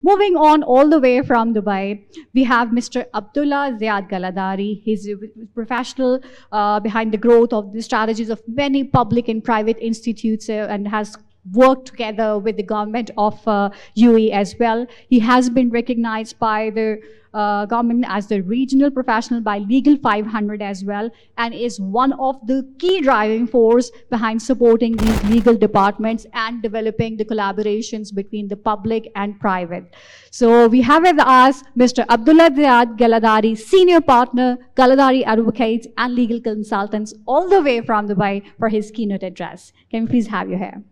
Moving on all the way from Dubai, we have Mr. Abdulla Ziad Galadari. He's a professional behind the growth of the strategies of many public and private institutes and has worked together with the government of UAE as well. He has been recognized by the government as the regional professional by Legal 500 as well, and is one of the key driving force behind supporting these legal departments and developing the collaborations between the public and private. So we have with us Mr. Abdulla Ziad Galadari, Senior Partner, Galadari Advocates and Legal Consultants, all the way from Dubai for his keynote address. Can we please have you here?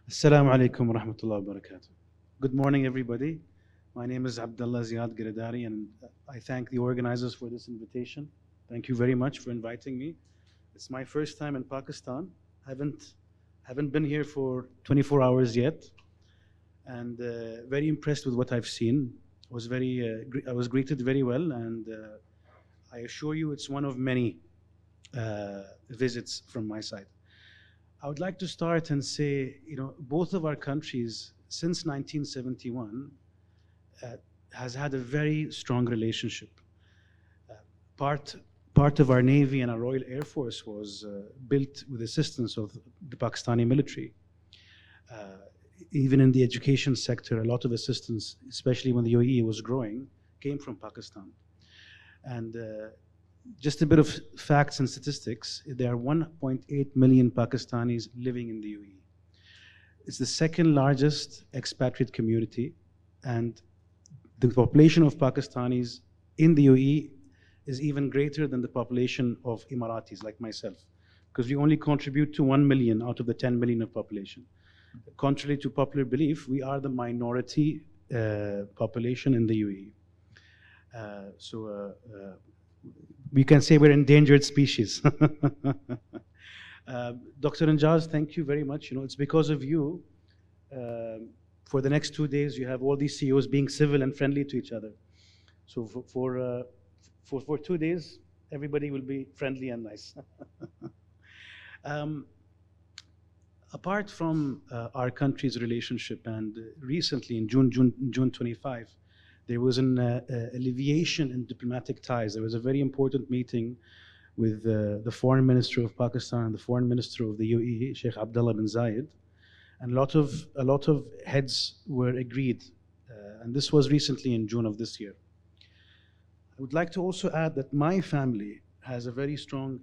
Assalamu alaikum wa rahmatullahi wa barakatuh. Good morning, everybody. My name is Abdulla Ziad Galadari, and I thank the organizers for this invitation. Thank you very much for inviting me. It's my first time in Pakistan. I haven't been here for 24 hours yet, and very impressed with what I've seen. I was greeted very well, and I assure you it's one of many visits from my side. I would like to start and say, both of our countries since 1971 has had a very strong relationship. Part of our Navy and our Royal Air Force was built with assistance of the Pakistani military. Even in the education sector, a lot of assistance, especially when the UAE was growing, came from Pakistan. And just a bit of facts and statistics. There are 1.8 million Pakistanis living in the UAE. It's the second largest expatriate community, and the population of Pakistanis in the UAE is even greater than the population of Emiratis like myself, because we only contribute to 1 million out of the 10 million of population. Contrary to popular belief, we are the minority population in the UAE. We can say we're endangered species. Dr. Anjaz, thank you very much. It's because of you. For the next 2 days, you have all these CEOs being civil and friendly to each other. So for 2 days, everybody will be friendly and nice. Apart from our country's relationship, and recently in June 25, there was an alleviation in diplomatic ties. There was a very important meeting with the Foreign Minister of Pakistan and the Foreign Minister of the UAE, Sheikh Abdullah bin Zayed, and a lot of heads were agreed. And this was recently in June of this year. I would like to also add that my family has a very strong,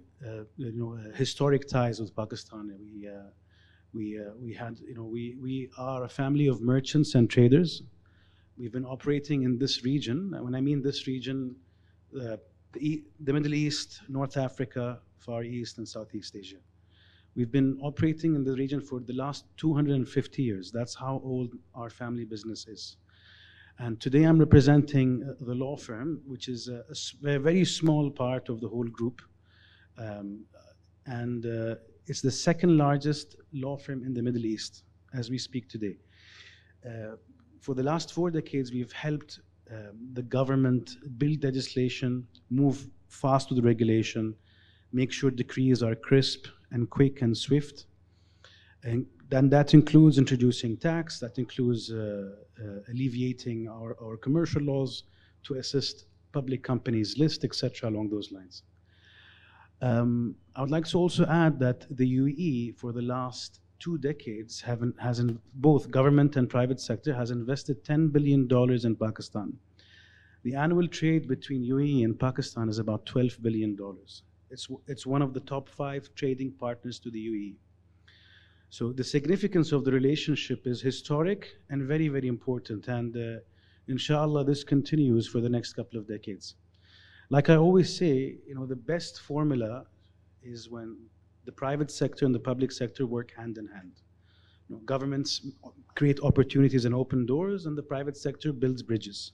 historic ties with Pakistan. We are a family of merchants and traders. We've been operating in this region. When I mean this region, the Middle East, North Africa, Far East, and Southeast Asia. We've been operating in the region for the last 250 years. That's how old our family business is. And today I'm representing the law firm, which is a very small part of the whole group. It's the second largest law firm in the Middle East as we speak today. For the last 4 decades, we've helped the government build legislation, move fast with regulation, make sure decrees are crisp and quick and swift. And then that includes introducing tax, that includes alleviating our commercial laws to assist public companies list, etc., along those lines. I would like to also add that the UAE, for the last 2 decades, both government and private sector has invested $10 billion in Pakistan. The annual trade between UAE and Pakistan is about $12 billion. It's one of the top 5 trading partners to the UAE. So the significance of the relationship is historic and very, very important. And inshallah, this continues for the next couple of decades. Like I always say, the best formula is when the private sector and the public sector work hand in hand. Governments create opportunities and open doors, and the private sector builds bridges.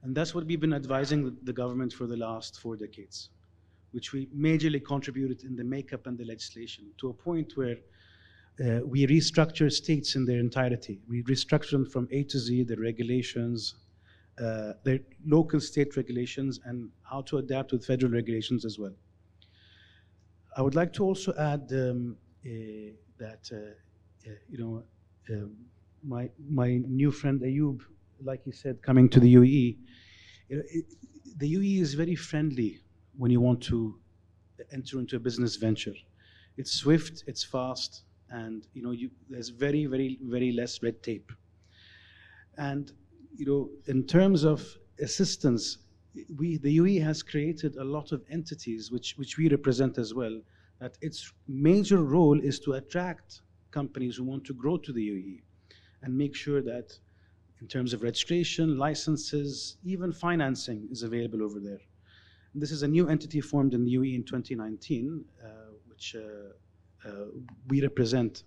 And that's what we've been advising the government for the last 4 decades, which we majorly contributed in the makeup and the legislation, to a point where we restructure states in their entirety. We restructure them from A to Z, the regulations, their local state regulations and how to adapt with federal regulations as well. I would like to also add that my new friend Ayub, like he said, coming to the UAE, the UAE is very friendly when you want to enter into a business venture. It's swift, it's fast, and there's very, very, very less red tape. And in terms of assistance, the UAE has created a lot of entities which we represent as well, that its major role is to attract companies who want to grow to the UAE and make sure that in terms of registration, licenses, even financing is available over there. And this is a new entity formed in the UAE in 2019, which we represent.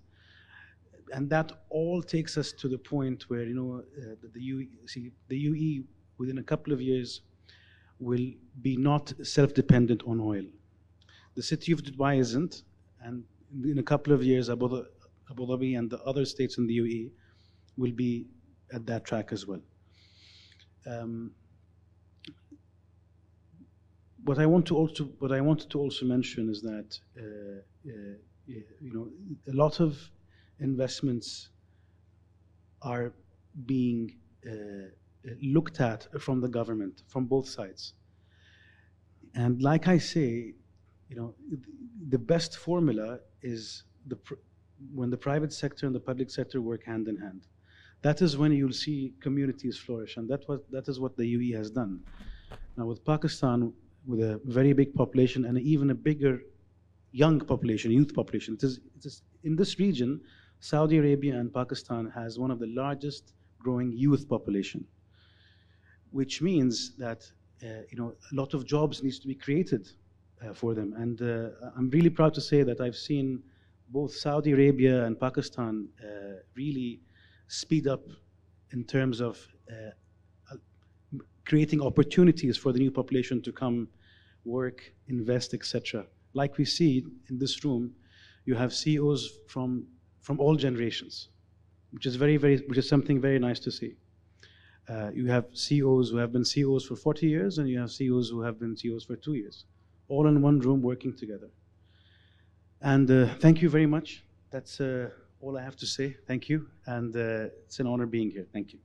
And that all takes us to the point where the UAE within a couple of years will be not self-dependent on oil. The city of Dubai isn't, and in a couple of years Abu Dhabi and the other states in the UAE will be at that track as well. What I wanted to also mention is that a lot of investments are being looked at from the government, from both sides. And like I say, the best formula is when the private sector and the public sector work hand in hand. That is when you'll see communities flourish, and that is what the UAE has done. Now with Pakistan, with a very big population and even a bigger young population, youth population, it is in this region, Saudi Arabia and Pakistan has one of the largest growing youth population, which means that a lot of jobs needs to be created for them. And I'm really proud to say that I've seen both Saudi Arabia and Pakistan really speed up in terms of creating opportunities for the new population to come work, invest, etc. Like we see in this room, you have CEOs from all generations, which is something very nice to see. You have CEOs who have been CEOs for 40 years, and you have CEOs who have been CEOs for 2 years, all in one room working together. And thank you very much. That's all I have to say. Thank you, and it's an honor being here. Thank you.